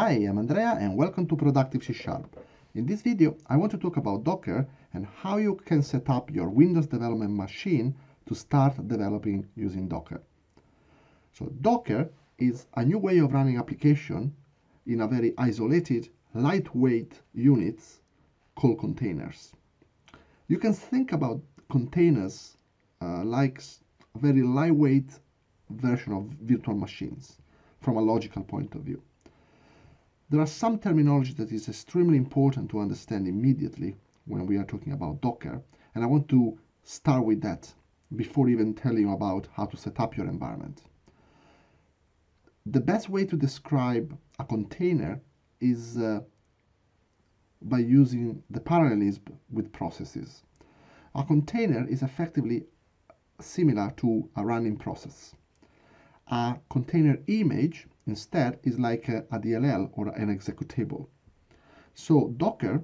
Hi, I'm Andrea and welcome to Productive C#. In this video, I want to talk about Docker and how you can set up your Windows development machine to start developing using Docker. So Docker is a new way of running application in a very isolated, lightweight units called containers. You can think about containers like a very lightweight version of virtual machines from a logical point of view. There are some terminology that is extremely important to understand immediately when we are talking about Docker, and I want to start with that before even telling you about how to set up your environment. The best way to describe a container is by using the parallelism with processes. A container is effectively similar to a running process. A container image instead is like a DLL or an executable. So Docker,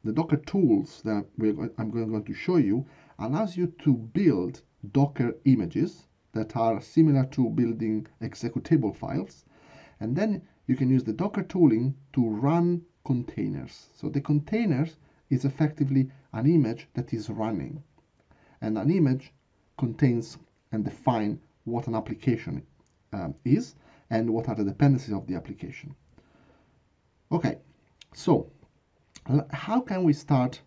the Docker tools that I'm going to show you, allows you to build Docker images that are similar to building executable files, and then you can use the Docker tooling to run containers. So the containers is effectively an image that is running, and an image contains and defines what an application is and what are the dependencies of the application. Okay, so how can we start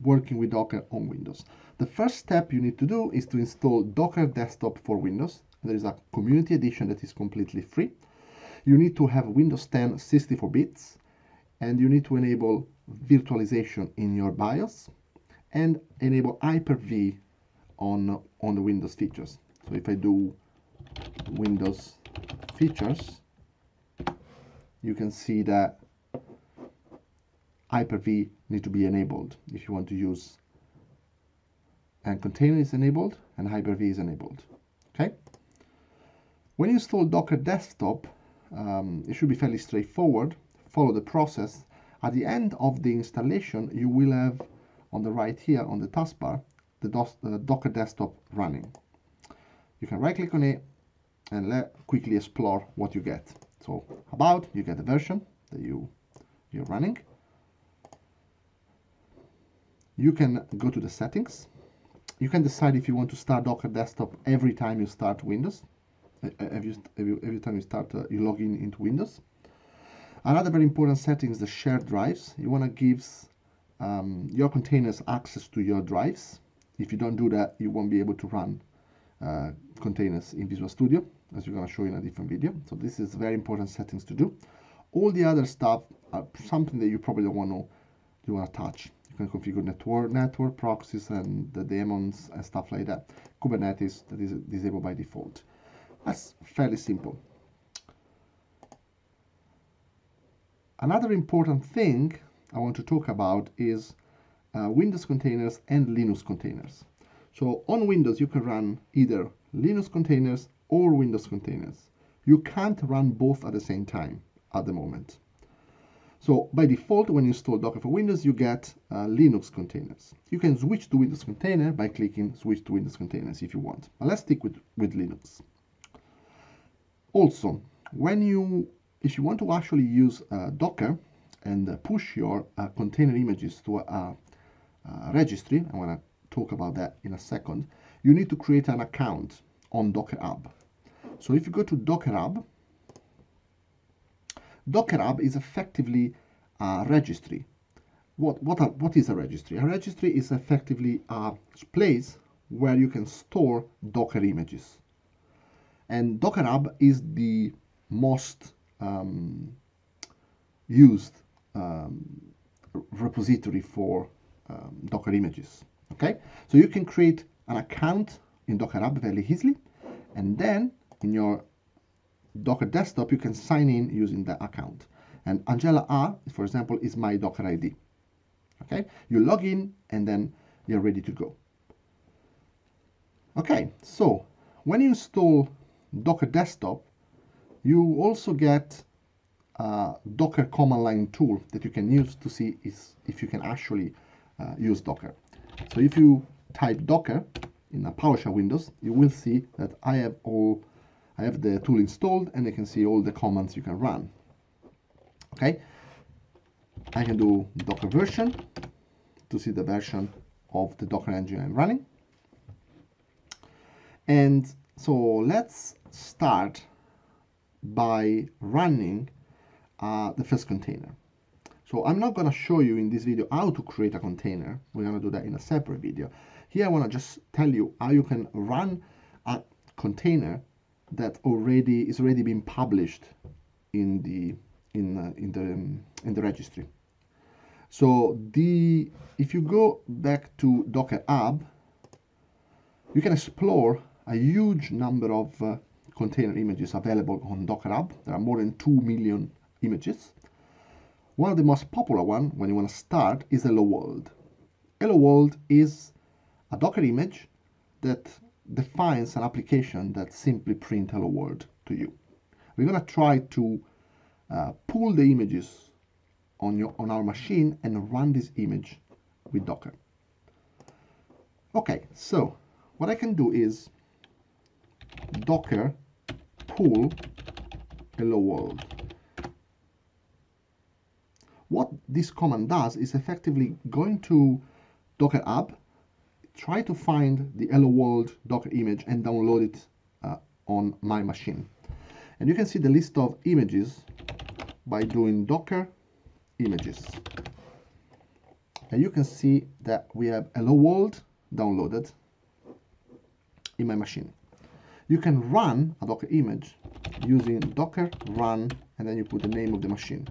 working with Docker on Windows? The first step you need to do is to install Docker Desktop for Windows. There is a community edition that is completely free. You need to have Windows 10 64 bits, and you need to enable virtualization in your BIOS and enable Hyper-V on the Windows features. So if I do Windows features, you can see that Hyper-V need to be enabled if you want to use, and container is enabled and Hyper-V is enabled. Okay. When you install Docker Desktop, it should be fairly straightforward. Follow the process. At the end of the installation, you will have on the right here on the taskbar the Docker Desktop running. You can right click on it and quickly explore what you get. So you get the version that you're running. You can go to the settings. You can decide if you want to start Docker Desktop every time you start Windows. Every time you start, you log into Windows. Another very important setting is the shared drives. You want to give your containers access to your drives. If you don't do that, you won't be able to run containers in Visual Studio, as we're going to show you in a different video. So this is very important settings to do. All the other stuff are something that you probably don't want to touch. You can configure network proxies and the daemons and stuff like that. Kubernetes, that is disabled by default. That's fairly simple. Another important thing I want to talk about is Windows containers and Linux containers. So on Windows, you can run either Linux containers or Windows containers. You can't run both at the same time at the moment. So by default, when you install Docker for Windows, you get Linux containers. You can switch to Windows container by clicking switch to Windows containers if you want. But let's stick with Linux. Also, if you want to actually use Docker and push your container images to a registry, I want to talk about that in a second, you need to create an account on Docker Hub. So if you go to Docker Hub, Docker Hub is effectively a registry. What is a registry? A registry is effectively a place where you can store Docker images. And Docker Hub is the most used repository for Docker images. Okay, so you can create an account in Docker Hub very easily, and then in your Docker Desktop you can sign in using that account. And Angela R, for example, is my Docker ID. Okay, you log in and then you're ready to go. Okay, so when you install Docker Desktop, you also get a Docker command line tool that you can use to see if you can actually use Docker. So if you type Docker in a PowerShell Windows, you will see that I have the tool installed, and you can see all the commands you can run. Okay, I can do Docker version to see the version of the Docker engine I'm running. And so let's start by running the first container. So I'm not going to show you in this video how to create a container. We're going to do that in a separate video. Here I want to just tell you how you can run a container that is already been published in the registry. So if you go back to Docker Hub, you can explore a huge number of container images available on Docker Hub. There are more than 2 million images. One of the most popular ones when you want to start is Hello World. Hello World is a Docker image that defines an application that simply prints Hello World to you. We're going to try to pull the images on our machine and run this image with Docker. Okay, so what I can do is Docker pull Hello World. What this command does is effectively going to Docker Hub, try to find the Hello World Docker image and download it on my machine. And you can see the list of images by doing Docker images. And you can see that we have Hello World downloaded in my machine. You can run a Docker image using Docker run, and then you put the name of the machine.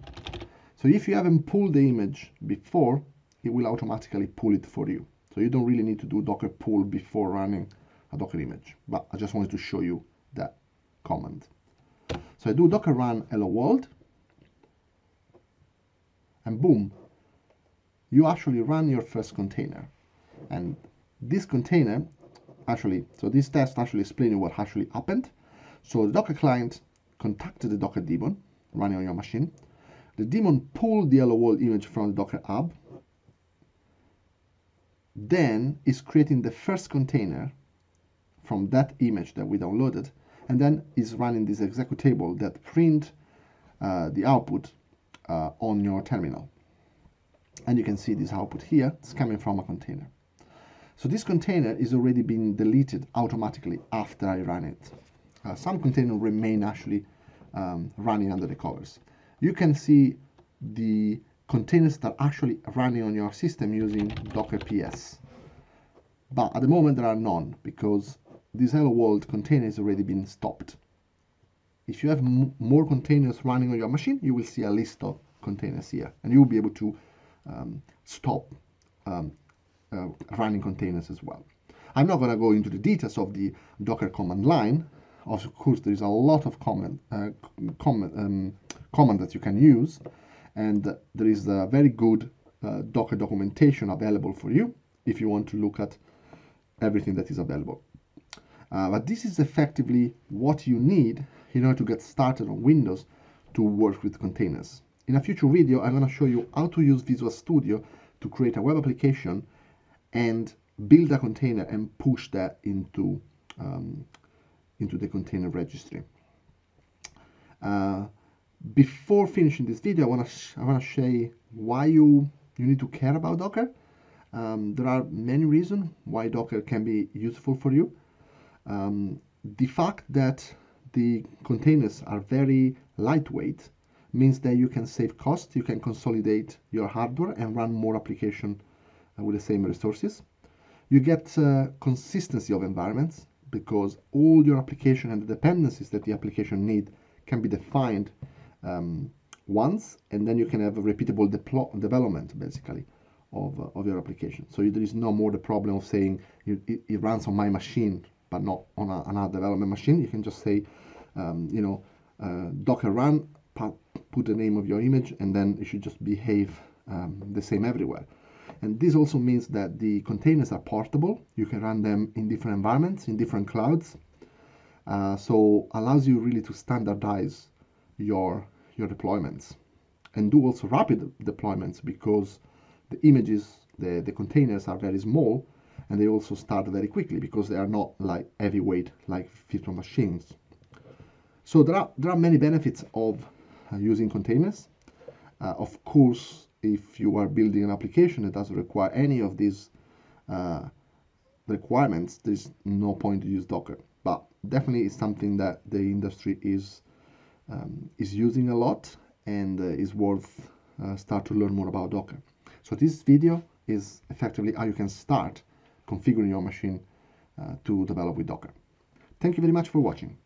So if you haven't pulled the image before, it will automatically pull it for you. So you don't really need to do Docker pull before running a Docker image, but I just wanted to show you that command. So I do Docker run Hello World, and boom, you actually run your first container. And this container so this test actually explains what actually happened. So the Docker client contacted the Docker daemon running on your machine. The daemon pulled the Hello World image from the Docker Hub, then is creating the first container from that image that we downloaded, and then is running this executable that print the output on your terminal. And you can see this output here. It's coming from a container. So this container is already being deleted automatically after I run it. Some containers remain actually running under the covers. You can see the containers that are actually running on your system using Docker PS. But at the moment there are none because this Hello World container has already been stopped. If you have more containers running on your machine, you will see a list of containers here, and you will be able to stop running containers as well. I'm not going to go into the details of the Docker command line. Of course, there is a lot of command that you can use, and there is a very good Docker documentation available for you if you want to look at everything that is available. But this is effectively what you need in order to get started on Windows to work with containers. In a future video, I'm going to show you how to use Visual Studio to create a web application and build a container and push that into the container registry. Before finishing this video, I want to say why you need to care about Docker. There are many reasons why Docker can be useful for you. The fact that the containers are very lightweight means that you can save costs, you can consolidate your hardware and run more applications with the same resources. You get consistency of environments because all your application and the dependencies that the application need can be defined once, and then you can have a repeatable development basically of your application. So there is no more the problem of saying it runs on my machine but not on another development machine. You can just say Docker run, put the name of your image, and then it should just behave the same everywhere. And this also means that the containers are portable. You can run them in different environments, in different clouds. So allows you really to standardize your deployments and do also rapid deployments because the images, the containers are very small, and they also start very quickly because they are not like heavyweight like virtual machines. So there are many benefits of using containers. Of course, if you are building an application that doesn't require any of these requirements, there's no point to use Docker. But definitely it's something that the industry is using a lot, and is worth start to learn more about Docker. So this video is effectively how you can start configuring your machine to develop with Docker. Thank you very much for watching.